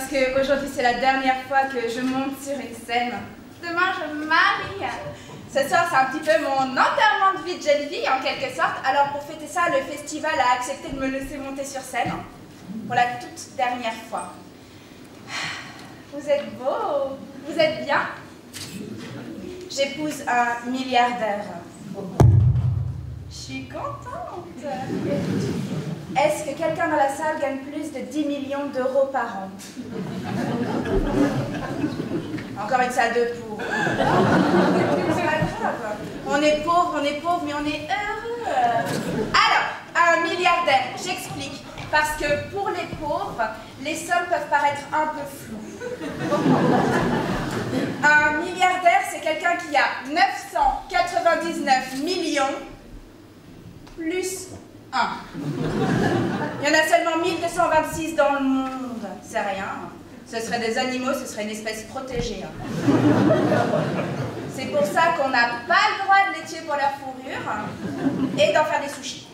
parce qu'aujourd'hui c'est la dernière fois que je monte sur une scène. Demain je me marie. Ce soir c'est un petit peu mon enterrement de vie de jeune fille en quelque sorte. Alors pour fêter ça, le festival a accepté de me laisser monter sur scène pour la toute dernière fois. Vous êtes beau, vous êtes bien. J'épouse un milliardaire. Je suis contente. Est-ce que quelqu'un dans la salle gagne plus de 10 millions d'euros par an? Encore une salle de pauvres. C'est pas grave. On est pauvre, mais on est heureux. Alors, un milliardaire, j'explique. Parce que pour les pauvres, les sommes peuvent paraître un peu floues. Un milliardaire, c'est quelqu'un qui a 999 millions plus 1. Il y en a seulement 1226 dans le monde. C'est rien. Ce seraient des animaux, ce serait une espèce protégée. C'est pour ça qu'on n'a pas le droit de les tuer pour leur fourrure et d'en faire des sushis.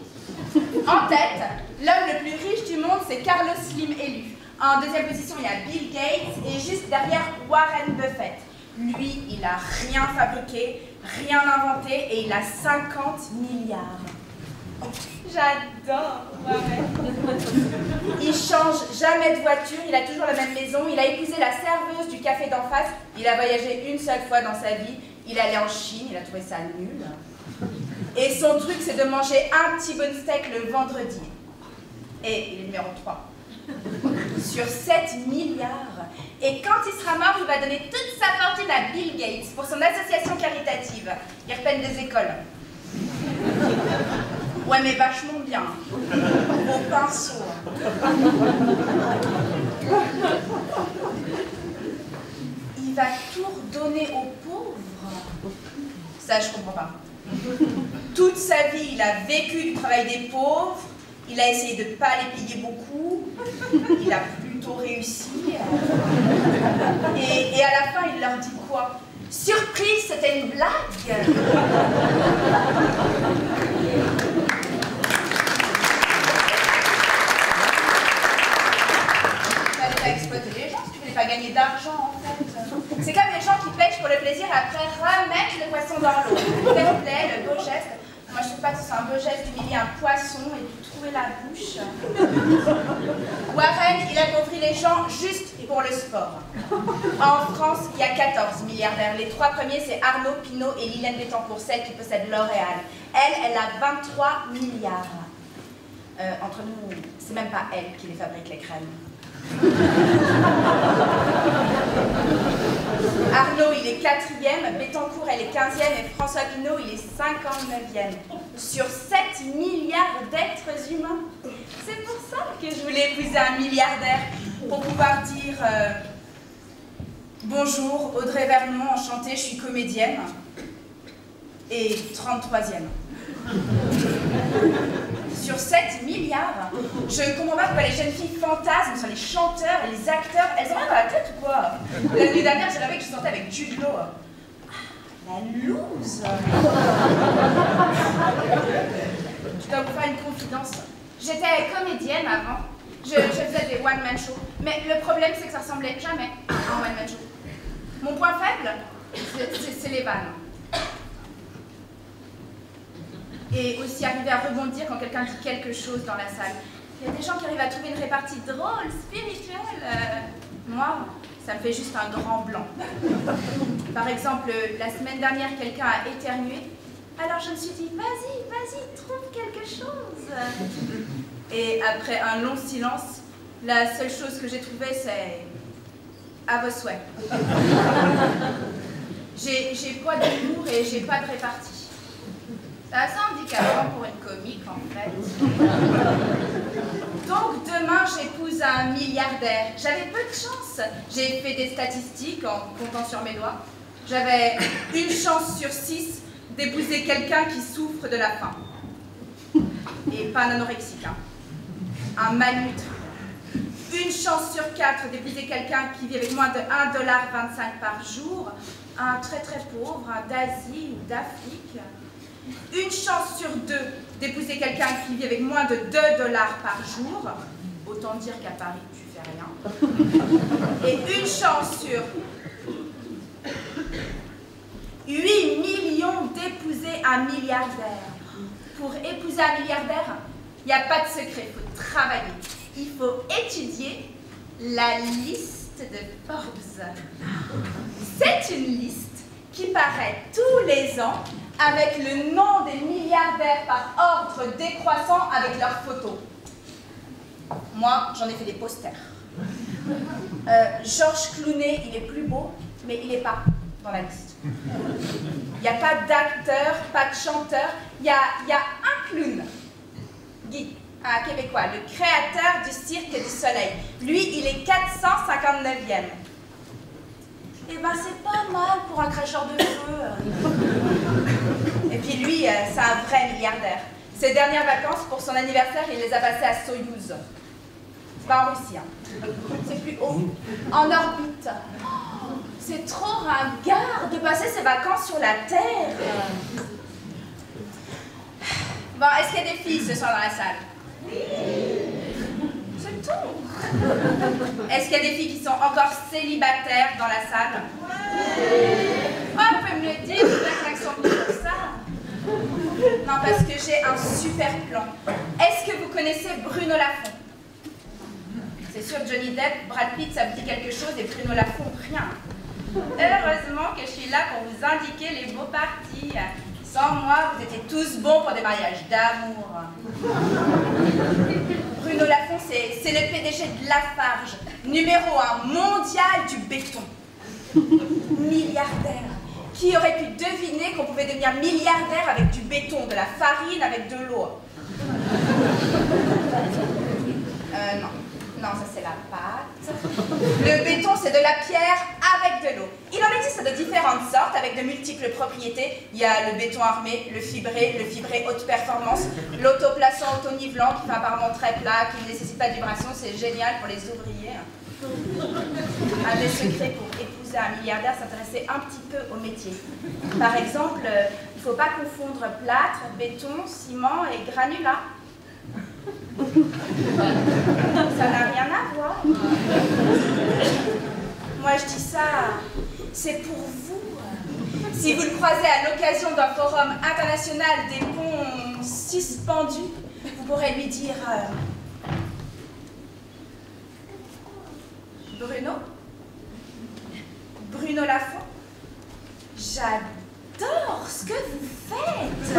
En tête, l'homme le plus riche du monde, c'est Carlos Slim élu. En deuxième position, il y a Bill Gates et juste derrière Warren Buffett. Lui, il n'a rien fabriqué, rien inventé et il a 50 milliards. J'adore Warren. Il change jamais de voiture, il a toujours la même maison, il a épousé la serveuse du café d'en face, il a voyagé une seule fois dans sa vie, il est allé en Chine, il a trouvé ça nul. Et son truc, c'est de manger un T-bone steak le vendredi. Et il est numéro 3. Sur 7 milliards. Et quand il sera mort, il va donner toute sa fortune à Bill Gates pour son association caritative. Il repeint des écoles. Ouais, mais vachement bien. Au pinceau. Il va tout redonner aux pauvres. Ça, je comprends pas. Toute sa vie, il a vécu du travail des pauvres. Il a essayé de ne pas les payer beaucoup. Il a plutôt réussi. Et à la fin, il leur dit quoi? Surprise, c'était une blague. Fallait pas exploiter les gens, tu voulais pas gagner d'argent en fait. C'est comme les gens qui pêchent pour le plaisir et après remettent le poisson dans l'eau. Fair play, le beau geste. Moi je trouve pas que ce soit un beau geste d'humilier un poisson et de trouver la bouche. Warren, il appauvrit les gens juste pour le sport. En France, il y a 14 milliardaires. Les 3 premiers, c'est Arnaud, Pinault et Liliane Bettencourt, celle qui possède L'Oréal. Elle a 23 milliards. Entre nous, c'est même pas elle qui les fabrique, les crèmes. Arnaud, il est 4e, Bettencourt, elle est 15e et François Pinault, il est 59e. Sur 7 milliards d'êtres humains. C'est pour ça que je voulais épouser un milliardaire, pour pouvoir dire bonjour, Audrey Vernon, enchantée, je suis comédienne. Et 33e. Sur 7 milliards, je comprends pas pourquoi les jeunes filles fantasment sur les chanteurs et les acteurs. Elles ont rien dans la tête ou quoi? La nuit dernière, j'ai rêvé que je sortais avec Jude Law. La loose. Je dois vous faire une confidence. J'étais comédienne avant. Je faisais des one-man shows. Mais le problème, c'est que ça ressemblait jamais à un one-man show. Mon point faible, c'est les vannes. Et aussi arriver à rebondir quand quelqu'un dit quelque chose dans la salle. Il y a des gens qui arrivent à trouver une répartie drôle, spirituelle. Moi, ça me fait juste un grand blanc. Par exemple, la semaine dernière, quelqu'un a éternué. Alors je me suis dit, vas-y, trouve quelque chose. Et après un long silence, la seule chose que j'ai trouvée, c'est à vos souhaits. J'ai pas d'humour et j'ai pas de répartie. C'est assez handicapant pour une comique, en fait. Donc, demain, j'épouse un milliardaire. J'avais peu de chance. J'ai fait des statistiques en comptant sur mes doigts. J'avais une chance sur 6 d'épouser quelqu'un qui souffre de la faim. Et pas un anorexique, hein. Un malnutri. Une chance sur 4 d'épouser quelqu'un qui vit avec moins de 1,25 $ par jour. Un très pauvre, un d'Asie ou d'Afrique. Une chance sur 2 d'épouser quelqu'un qui vit avec moins de 2 $ par jour. Autant dire qu'à Paris, tu fais rien. Et une chance sur 8 millions d'épouser un milliardaire. Pour épouser un milliardaire, il n'y a pas de secret, il faut travailler. Il faut étudier la liste de Forbes. C'est une liste qui paraît tous les ans avec le nom des milliardaires par ordre décroissant avec leurs photos. Moi, j'en ai fait des posters. Georges Clooney, il est plus beau, mais il n'est pas dans la liste. Il n'y a pas d'acteur, pas de chanteur, il y a un clown. Guy, un Québécois, le créateur du Cirque du Soleil. Lui, il est 459e. Eh ben, c'est pas mal pour un cracheur de feu. Et puis lui, c'est un vrai milliardaire. Ses dernières vacances, pour son anniversaire, il les a passées à Soyouz. C'est pas en Russie, hein. C'est plus haut. En orbite. Oh, c'est trop ringard de passer ses vacances sur la Terre. Bon, est-ce qu'il y a des filles ce soir dans la salle? C'est tout. Est-ce qu'il y a des filles qui sont encore célibataires dans la salle? Oh, vous pouvez me le dire, vous avez l'accent pour ça. Non, parce que j'ai un super plan. Est-ce que vous connaissez Bruno Lafont? C'est sûr, Johnny Depp, Brad Pitt, ça vous dit quelque chose et Bruno Lafont, rien. Heureusement que je suis là pour vous indiquer les beaux partis. Sans moi, vous étiez tous bons pour des mariages d'amour. Bruno Lafont, c'est le PDG de Lafarge, numéro 1 mondial du béton. Milliardaire. Qui aurait pu deviner qu'on pouvait devenir milliardaire avec du béton, de la farine, avec de l'eau? Non. Non, ça c'est la pâte. Le béton, c'est de la pierre avec de l'eau. Il en existe de différentes sortes, avec de multiples propriétés. Il y a le béton armé, le fibré haute performance, l'autoplaçant auto-nivelant, qui fait apparemment très plat, qui ne nécessite pas de vibration, c'est génial pour les ouvriers. Un des secrets pour épouser un milliardaire, s'intéresser un petit peu au métier. Par exemple, il ne faut pas confondre plâtre, béton, ciment et granulat. Ça n'a rien à voir. Moi je dis ça, c'est pour vous. Si vous le croisez à l'occasion d'un forum international des ponts suspendus, vous pourrez lui dire Bruno Lafont, j'adore ce que vous faites.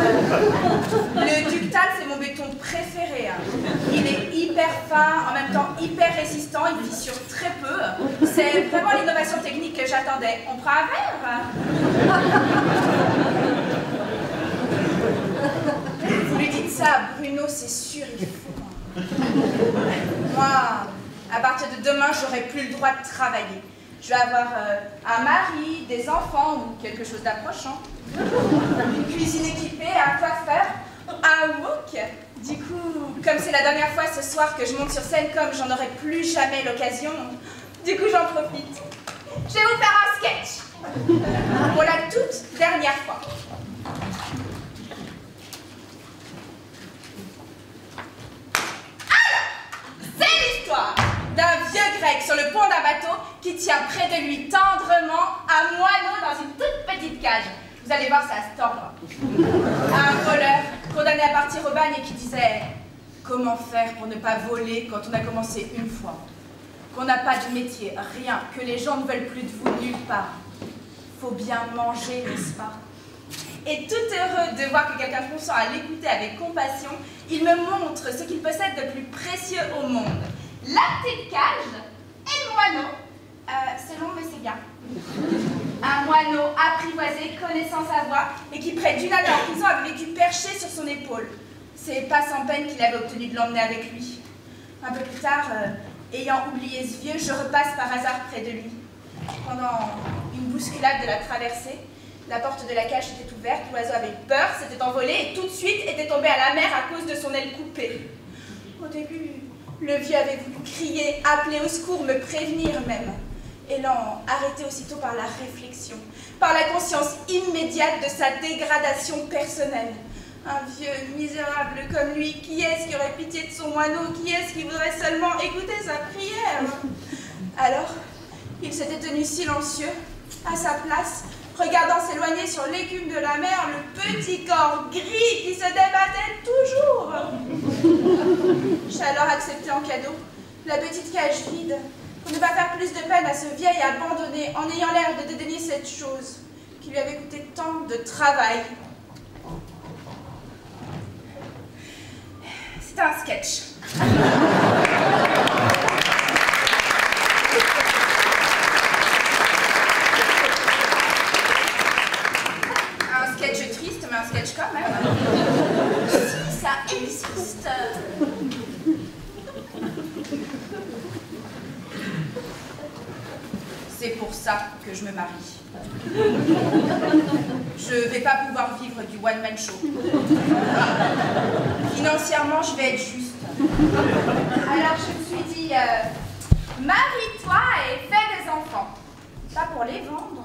Le ductal, c'est mon béton préféré. Il est hyper fin, en même temps hyper résistant, il fissure très peu. C'est vraiment l'innovation technique que j'attendais. On prend un verre? Vous lui dites ça à Bruno, c'est sûr, il faut. Moi, à partir de demain, j'aurai plus le droit de travailler. Je vais avoir un mari, des enfants ou quelque chose d'approchant. Une cuisine équipée, un coiffeur, un wok. Du coup, comme c'est la dernière fois ce soir que je monte sur scène, comme j'en aurai plus jamais l'occasion, du coup j'en profite. Je vais vous faire un sketch. Pour la toute dernière fois. Alors, c'est l'histoire d'un vieux grec sur le pont d'un bateau qui tient près de lui tendrement un moineau dans une toute petite cage. Vous allez voir, ça se tord. Un voleur condamné à partir au bagne et qui disait « Comment faire pour ne pas voler quand on a commencé une fois? Qu'on n'a pas de métier, rien, que les gens ne veulent plus de vous nulle part. Faut bien manger, n'est-ce pas ?» Et tout heureux de voir que quelqu'un consent à l'écouter avec compassion, il me montre ce qu'il possède de plus précieux au monde. La petite cage et le moineau. C'est long, mais c'est bien. Un moineau apprivoisé, connaissant sa voix, et qui, près d'une année en prison, avait vécu perché sur son épaule. C'est pas sans peine qu'il avait obtenu de l'emmener avec lui. Un peu plus tard, ayant oublié ce vieux, je repasse par hasard près de lui. Pendant une bousculade de la traversée, la porte de la cage était ouverte, l'oiseau avait peur, s'était envolé et tout de suite était tombé à la mer à cause de son aile coupée. Au début, le vieux avait voulu crier, appeler au secours, me prévenir même. Élan arrêté aussitôt par la réflexion, par la conscience immédiate de sa dégradation personnelle. Un vieux misérable comme lui, qui est-ce qui aurait pitié de son moineau? Qui est-ce qui voudrait seulement écouter sa prière? Alors, il s'était tenu silencieux, à sa place, regardant s'éloigner sur l'écume de la mer le petit corps gris qui se débattait toujours. J'ai alors accepté en cadeau la petite cage vide, pour ne pas faire plus de peine à ce vieil abandonné en ayant l'air de dédaigner cette chose qui lui avait coûté tant de travail. C'était un sketch. Un sketch triste, mais un sketch quand même. Si, ça existe. C'est pour ça que je me marie. Je vais pas pouvoir vivre du one-man show. Financièrement, je vais être juste. Alors je me suis dit, marie-toi et fais des enfants. Pas pour les vendre.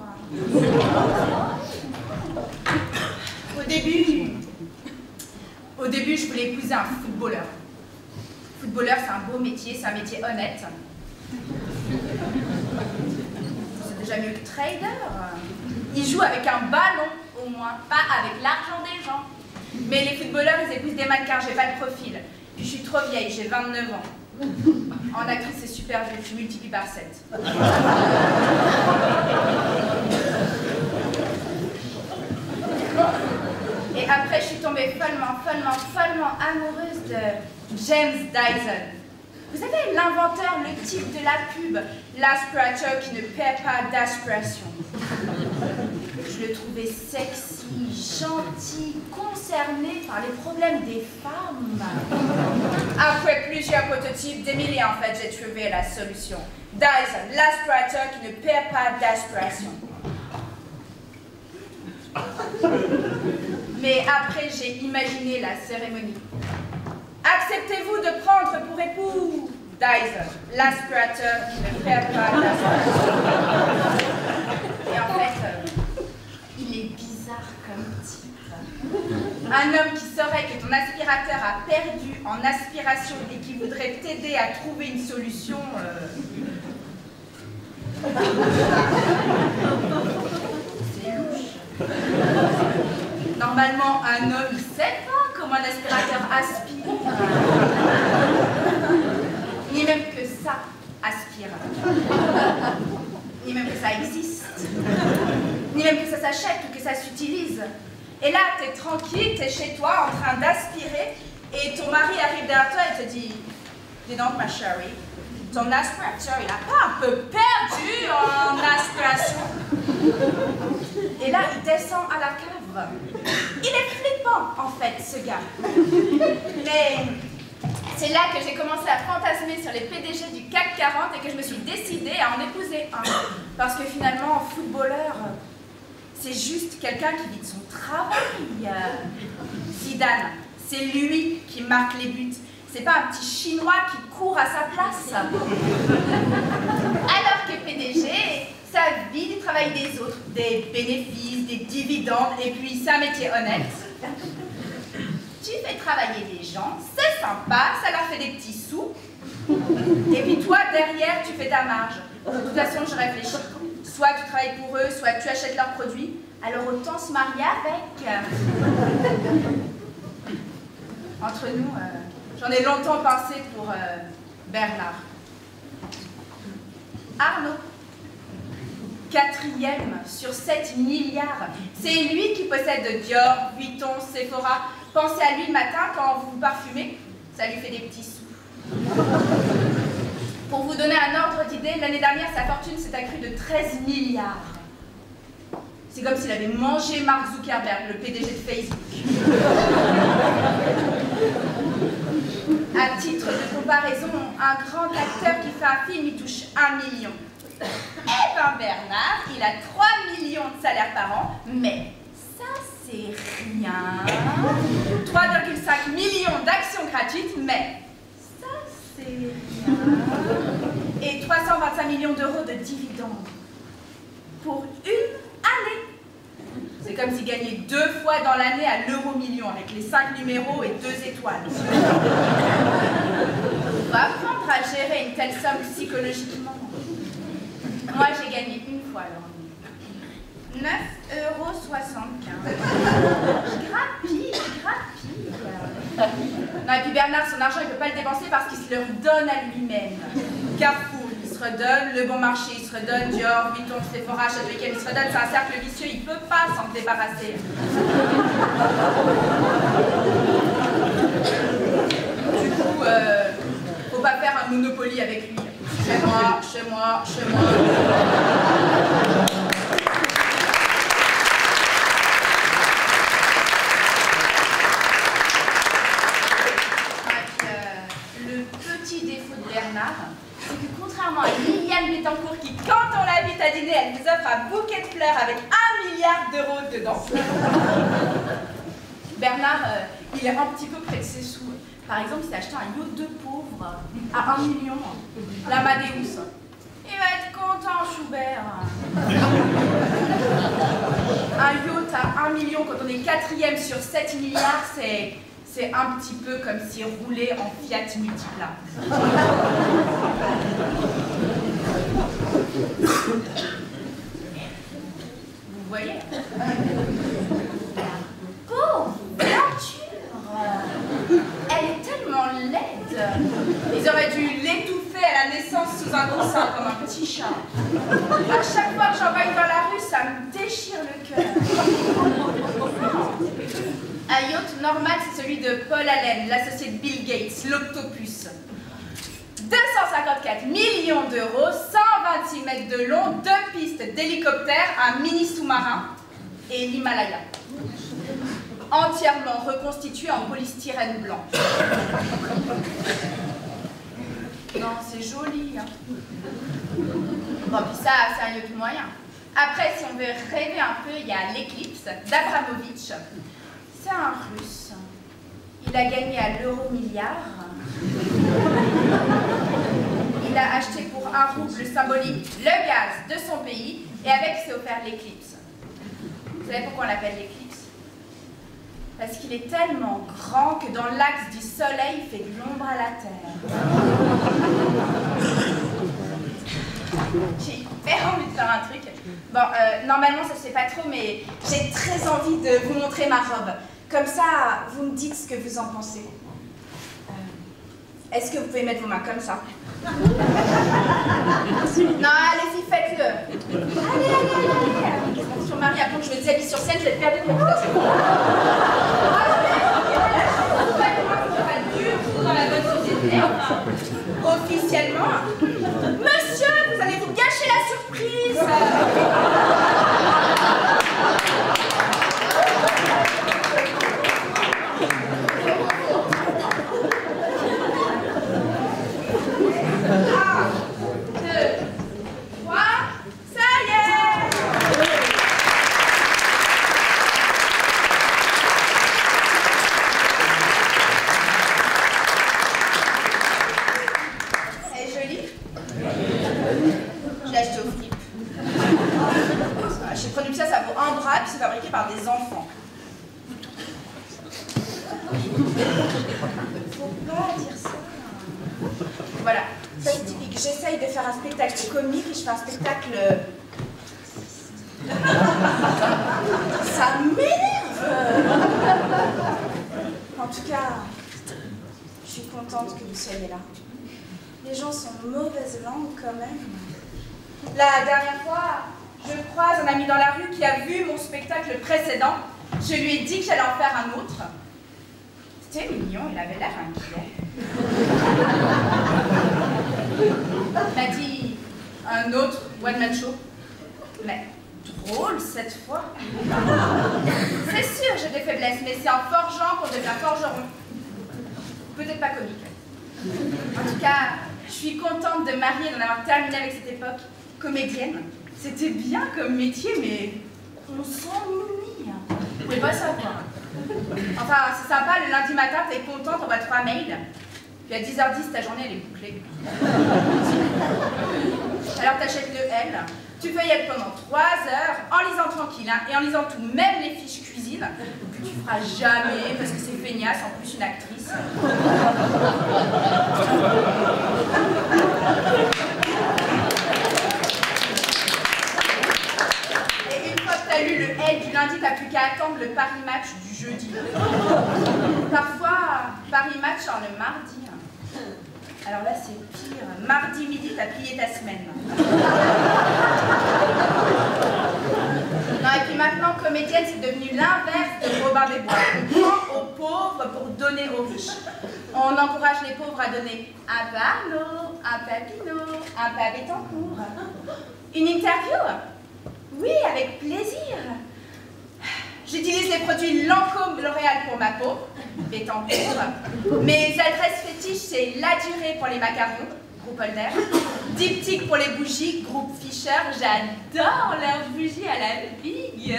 Au début, je voulais épouser un footballeur. Footballeur, c'est un beau métier, c'est un métier honnête. C'est déjà mieux que trader. Il joue avec un ballon, au moins, pas avec l'argent des gens. Mais les footballeurs, ils épousent des mannequins, j'ai pas le profil. Puis je suis trop vieille, j'ai 29 ans. En actrice, c'est super vieux, tu multiplies par 7. Et après, je suis tombée follement amoureuse de James Dyson. Vous savez, l'inventeur, le type de la pub, l'aspirateur qui ne perd pas d'aspiration. Je le trouvais sexy, gentil, concerné par les problèmes des femmes. Après plusieurs prototypes d'Emilie, en fait, j'ai trouvé la solution. Dyson, l'aspirateur qui ne perd pas d'aspiration. Mais après, j'ai imaginé la cérémonie. Acceptez-vous de prendre pour époux Dyson, l'aspirateur qui ne perd pas d'aspiration. Et en fait, il est bizarre comme type. Un homme qui saurait que ton aspirateur a perdu en aspiration et qui voudrait t'aider à trouver une solution. C'est louche. Normalement, un homme ne sait pas comment un aspirateur aspire. Ni même que ça aspire. Ni même que ça existe. Ni même que ça s'achète ou que ça s'utilise. Et là, t'es tranquille, t'es chez toi en train d'aspirer et ton mari arrive derrière toi et te dit « Dis donc, ma chérie, ton aspirateur, il a pas un peu perdu en aspiration ?» Et là, il descend à la cave. Il est flippant, en fait, ce gars. Mais c'est là que j'ai commencé à fantasmer sur les PDG du CAC 40 et que je me suis décidée à en épouser un. Parce que finalement, footballeur, c'est juste quelqu'un qui vit de son travail. Zidane, c'est lui qui marque les buts. C'est pas un petit Chinois qui court à sa place. Alors que PDG, ça vit du travail des autres, des bénéfices, des dividendes, et puis c'est un métier honnête. Tu fais travailler des gens, c'est sympa, ça leur fait des petits sous. Et puis toi, derrière, tu fais ta marge. De toute façon, je réfléchis. Soit tu travailles pour eux, soit tu achètes leurs produits. Alors autant se marier avec. Entre nous, j'en ai longtemps pensé pour Bernard. Arnaud. 4e sur 7 milliards. C'est lui qui possède Dior, Vuitton, Sephora. Pensez à lui le matin quand vous vous parfumez, ça lui fait des petits sous. Pour vous donner un ordre d'idée, l'année dernière, sa fortune s'est accrue de 13 milliards. C'est comme s'il avait mangé Mark Zuckerberg, le PDG de Facebook. À titre de comparaison, un grand acteur qui fait un film, il touche 1 million. Eh ben Bernard, il a 3 millions de salaire par an, mais ça c'est rien. 3,5 millions d'actions gratuites, mais ça c'est rien. Et 325 millions d'euros de dividendes pour une année. C'est comme s'il gagnait 2 fois dans l'année à l'euro-million, avec les 5 numéros et 2 étoiles. Faut apprendre à gérer une telle somme psychologiquement. Moi, j'ai gagné une fois l'euro-million. 9,75 €. Je grappille. Non, et puis Bernard, son argent, il ne peut pas le dépenser parce qu'il se le redonne à lui-même. Carrefour, il se redonne. Le Bon Marché, il se redonne. Dior, Vuitton, Sephora, Château-Yquem, il se redonne. C'est un cercle vicieux, il ne peut pas s'en débarrasser. Du coup, faut pas faire un Monopoly avec lui. Chez moi. C'est que contrairement à Liliane Bettencourt qui, quand on l'invite à dîner, elle vous offre un bouquet de fleurs avec 1 milliard d'euros dedans. Bernard, il est un petit peu près de ses sous. Par exemple, il s'est acheté un yacht de pauvre à 1 million, l'Amadeus. Il va être content, Schubert. Un yacht à 1 million quand on est 4e sur 7 milliards, c'est un petit peu comme s'il roulait en Fiat Multipla. Vous voyez? Pauvre voiture! Elle est tellement laide. Ils auraient dû l'étouffer à la naissance sous un coussin comme un petit chat. À chaque fois que j'en vois une dans la rue, ça me déchire le cœur. Un yacht normal, c'est celui de Paul Allen, l'associé de Bill Gates, l'Octopus. 254 millions d'euros, 126 mètres de long, 2 pistes d'hélicoptère, un mini sous-marin et l'Himalaya. Entièrement reconstitué en polystyrène blanc. Non, c'est joli, hein. Bon, puis ça, c'est un yacht moyen. Après, si on veut rêver un peu, il y a l'Eclipse d'Abramovitch. C'est un Russe. Il a gagné à l'euro-milliard. Il a acheté pour 1 rouble symbolique le gaz de son pays et avec, s'est offert l'Eclipse. Vous savez pourquoi on l'appelle l'Eclipse? Parce qu'il est tellement grand que dans l'axe du soleil, il fait de l'ombre à la terre. J'ai hyper envie de faire un truc. Bon, normalement ça se fait pas trop, mais j'ai très envie de vous montrer ma robe. Comme ça, vous me dites ce que vous en pensez. Est-ce que vous pouvez mettre vos mains comme ça? Non, allez-y, faites-le. Allez. Attention, Marie, après que je me déshabille sur scène, je vais te perdre de réputation. Pas du tout dans la bonne société. Officiellement, monsieur, vous allez vous gâcher la surprise. Voilà, ça c'est typique. J'essaye de faire un spectacle comique et je fais un spectacle... Ça m'énerve. En tout cas, je suis contente que vous soyez là. Les gens sont de mauvaise langue quand même. La dernière fois, je croise un ami dans la rue qui a vu mon spectacle précédent. Je lui ai dit que j'allais en faire un autre. C'était mignon, il avait l'air inquiet. Il m'a dit un autre one-man show. Mais drôle cette fois. C'est sûr, j'ai des faiblesses, mais c'est en forgeant qu'on devient forgeron. Peut-être pas comique. En tout cas, je suis contente de marier, d'en avoir terminé avec cette époque. Comédienne, c'était bien comme métier, mais on s'ennuie. Vous pouvez pas savoir. Enfin, c'est sympa, le lundi matin, t'es contente, t'envoies 3 mails. Puis à 10h10, ta journée, elle est bouclée. Alors t'achètes le L, Tu feuillettes pendant 3 heures en lisant tranquille hein, et en lisant tout, même les fiches cuisine, que tu feras jamais parce que c'est feignasse, en plus une actrice. Et une fois que tu as lu le L du lundi, t'as plus qu'à attendre le Paris Match du jeudi. Parfois, Paris Match en le mardi. Alors là, c'est pire. Mardi midi, t'as plié ta semaine. Non, et puis maintenant, comédienne, c'est devenu l'inverse de Robin des Bois. On prend aux pauvres pour donner aux riches. On encourage les pauvres à donner un peu Arnaud, un peu Pinot, un peu Bettencourt. Une interview? Oui, avec plaisir. J'utilise les produits Lancôme L'Oréal pour ma peau, Bettencourt. Mes adresses fétiches, c'est La Durée pour les macarons, groupe Holder. Diptyque pour les bougies, groupe Fischer. J'adore leurs bougies à la figue.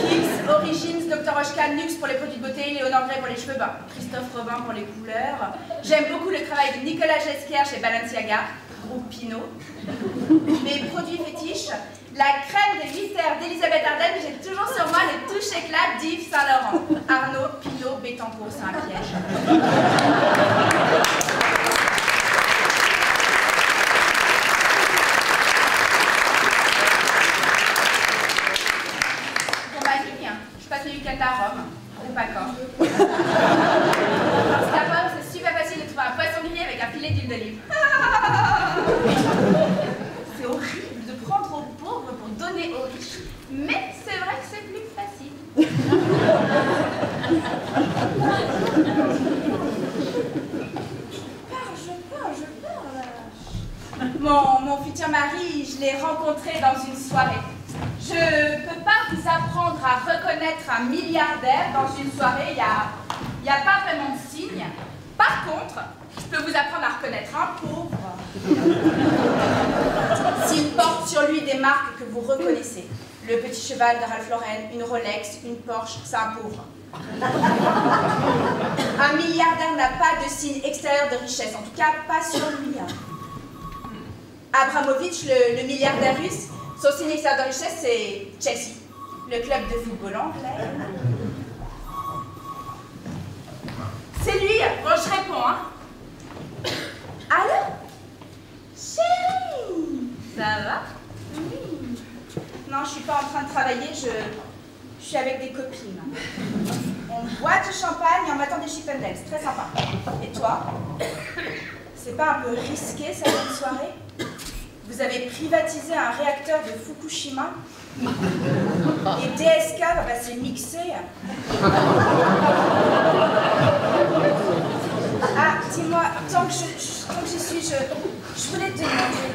Kix, Origins, Dr. Oshka, Nux pour les produits de beauté, Léonore Gray pour les cheveux, Christophe Robin pour les couleurs. J'aime beaucoup le travail de Nicolas Jesquer chez Balenciaga, groupe Pinot. Mes produits fétiches, la crème de 8 heures d'Elisabeth Arden, j'ai toujours sur moi le touche éclat d'Yves Saint Laurent. Arnaud, Pinot, Bettencourt, c'est un piège. Pour ma ligne, je passe le week-end à Rome, ou pas quand. Parce qu'à Rome, c'est super facile de trouver un poisson grillé avec un filet d'huile d'olive. C'est horrible de prendre aux pauvres pour donner aux riches, mais c'est vrai que c'est plus facile. Je parle. Mon futur mari, je l'ai rencontré dans une soirée. Je peux pas vous apprendre à reconnaître un milliardaire dans une soirée, il y a pas vraiment de signe. Par contre, je peux vous apprendre à reconnaître un pauvre. S'il porte sur lui des marques que vous reconnaissez, le petit cheval de Ralph Lauren, une Rolex, une Porsche, c'est un pauvre. Un milliardaire n'a pas de signe extérieur de richesse, en tout cas pas sur lui. Abramovich, le milliardaire russe, son signe extérieur de richesse, c'est Chelsea, le club de football anglais. C'est lui. Bon, je réponds, hein. Allô? Chérie, ça va? Oui. Non, je suis pas en train de travailler, je suis avec des copines. On boit du champagne et on m'attend des chippendales, très sympa. Et toi? C'est pas un peu risqué cette bonne soirée? Vous avez privatisé un réacteur de Fukushima et DSK va passer mixer. Ah, dis-moi, tant que j'y suis, je voulais te demander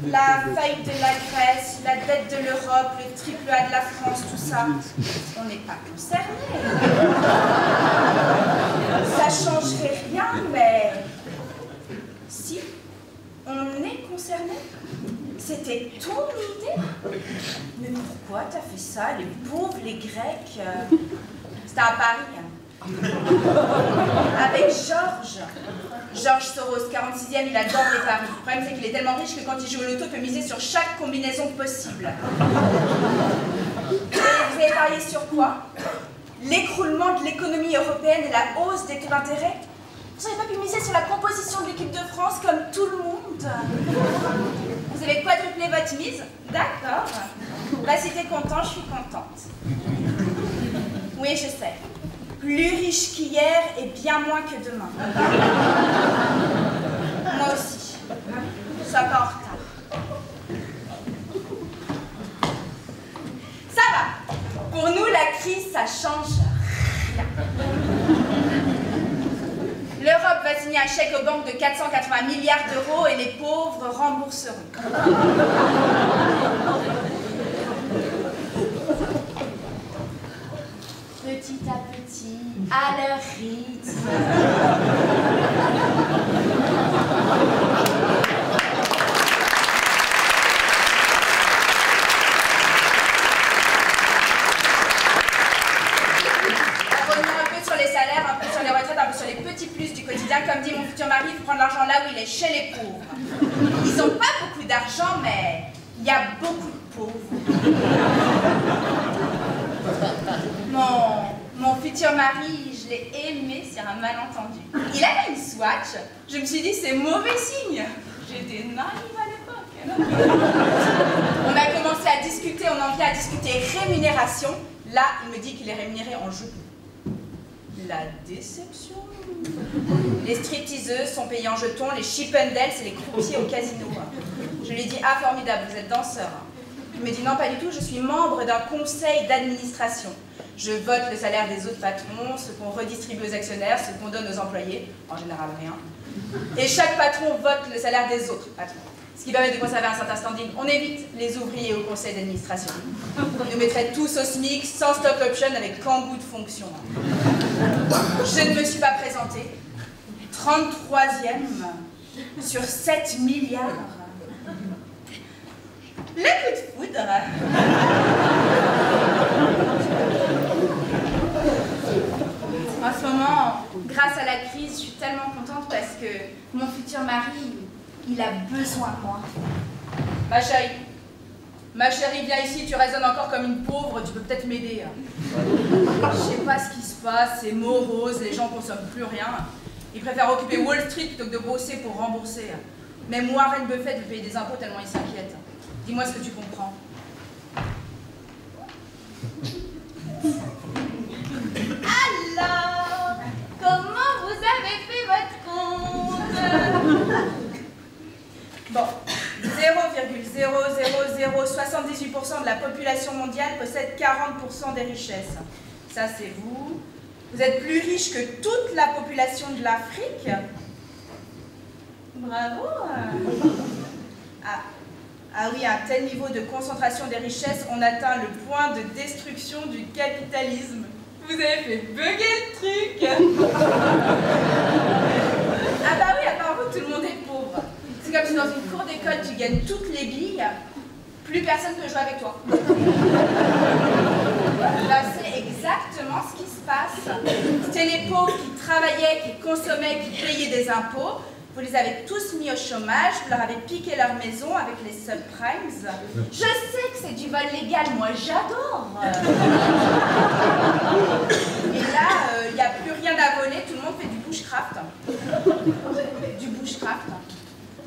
la faillite de la Grèce, la dette de l'Europe, le triple A de la France, tout ça, on n'est pas concernés. Ça changerait rien, mais si, on est concernés. C'était ton idée? Mais pourquoi t'as fait ça? Les pauvres, les Grecs... C'était à Paris. Avec Georges Soros, 46e, il adore les paris. Le problème, c'est qu'il est tellement riche que quand il joue au loto, il peut miser sur chaque combinaison possible. Et vous avez parié sur quoi? L'écroulement de l'économie européenne et la hausse des taux d'intérêt? Vous n'avez pas pu miser sur la composition de l'équipe de France comme tout le monde? Vous avez quadruplé votre mise? D'accord. Bah, si t'es content, je suis contente. Oui, je sais. Plus riche qu'hier et bien moins que demain. Moi aussi. Sois pas en retard. Ça va. Pour nous, la crise, ça change rien. L'Europe va signer un chèque aux banques de 480 milliards d'euros et les pauvres rembourseront. Petit à petit, à leur rythme. Comme dit mon futur mari, il faut prendre l'argent là où il est, chez les pauvres. Ils n'ont pas beaucoup d'argent, mais Il y a beaucoup de pauvres. Mon futur mari, je l'ai aimé sur un malentendu. Il avait une Swatch. Je me suis dit, c'est mauvais signe. J'étais naïve à l'époque. On a commencé à discuter, on en vient à discuter rémunération. Là, il me dit qu'il est rémunéré en jeu. La déception. Les stripteaseuses sont payées en jetons, les chippendales, c'est les croupiers au casino. Je lui ai dit, ah formidable, vous êtes danseur. Il me dit, non pas du tout, je suis membre d'un conseil d'administration. Je vote le salaire des autres patrons, ce qu'on redistribue aux actionnaires, ce qu'on donne aux employés, en général rien. Et chaque patron vote le salaire des autres patrons. Ce qui permet de conserver un certain standing. On évite les ouvriers au conseil d'administration. On nous mettrait tous au SMIC, sans stock option, avec qu'en bout de fonction. Je ne me suis pas présentée. 33e sur 7 milliards. Le coup de foudre. En ce moment, grâce à la crise, je suis tellement contente parce que mon futur mari, il a besoin de moi. Ma chérie, viens ici, tu résonnes encore comme une pauvre, tu peux peut-être m'aider. Je sais pas ce qui se passe, c'est morose, les gens consomment plus rien. Ils préfèrent occuper Wall Street plutôt que de bosser pour rembourser. Même Warren Buffett veut payer des impôts tellement il s'inquiète. Dis-moi ce que tu comprends. Alors, comment vous avez fait votre compte? Bon, 0,00078% de la population mondiale possède 40% des richesses. Ça, c'est vous. Vous êtes plus riche que toute la population de l'Afrique. Bravo. Ah oui, à un tel niveau de concentration des richesses, on atteint le point de destruction du capitalisme. Vous avez fait bugger le truc. Ah bah oui, à part vous, tout le monde est pauvre. C'est comme si dans une cour d'école, tu gagnes toutes les billes, plus personne ne peut jouer avec toi. Là, c'est exactement ce qui se passe. C'était les pauvres qui travaillaient, qui consommaient, qui payaient des impôts. Vous les avez tous mis au chômage, vous leur avez piqué leur maison avec les subprimes. Je sais que c'est du vol légal, moi j'adore. Et là, il n'y a plus rien à voler, tout le monde fait du bushcraft. Du bushcraft.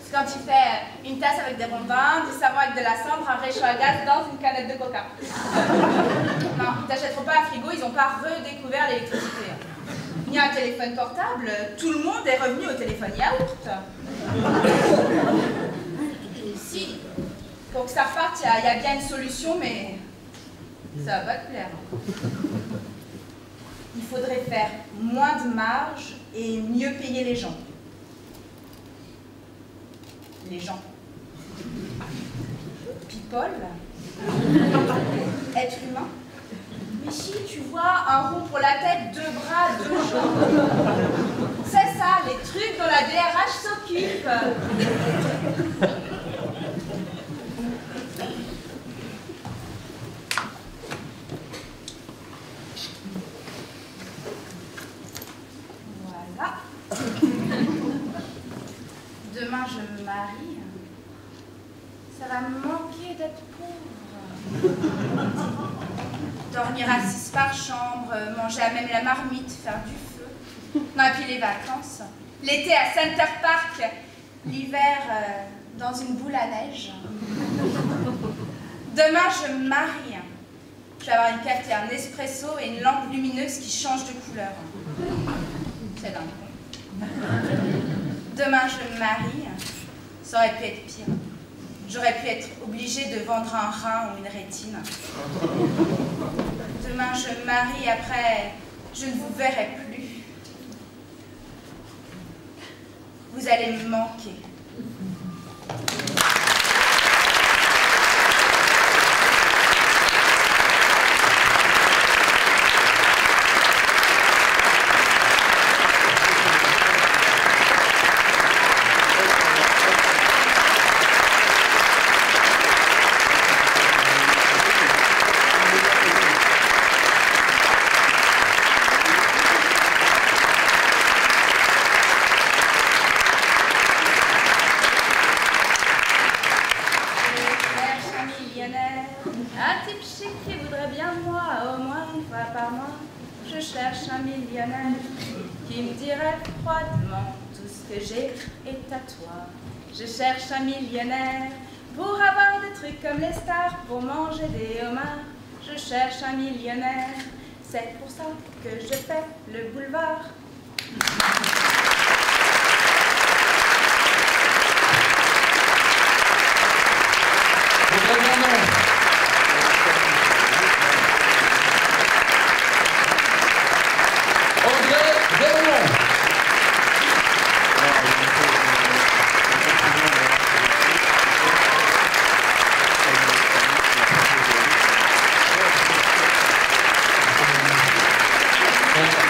C'est quand tu fais une tasse avec des rondins, du savon avec de la cendre, un réchaud à gaz dans une canette de coca. Non, ils t'achèteront pas un frigo, ils n'ont pas redécouvert l'électricité. Il y a un téléphone portable, tout le monde est revenu au téléphone yaourt. Si, pour que ça reparte, il y a bien une solution, mais ça va pas te plaire. Il faudrait faire moins de marge et mieux payer les gens. Les gens. People. Être humain. Mais si, tu vois, un rond pour la tête, 2 bras, 2 jambes. C'est ça, les trucs dont la DRH s'occupe. Voilà. Demain, je me marie. Ça va me manquer d'être pauvre. Dormir assise par chambre, manger à même la marmite, faire du feu. Non, et puis les vacances. L'été à Center Park, l'hiver dans une boule à neige. Demain, je me marie. Je vais avoir une cafetière Nespresso et une lampe lumineuse qui change de couleur. C'est dingue. Demain, je me marie. Ça aurait pu être pire. J'aurais pu être obligée de vendre un rein ou une rétine. Demain, je me marie, après, je ne vous verrai plus. Vous allez me manquer. qui me dirait froidement tout ce que j'ai est à toi. Je cherche un millionnaire pour avoir des trucs comme les stars, pour manger des homards. Je cherche un millionnaire, c'est pour ça que je fais le boulevard. Thank you.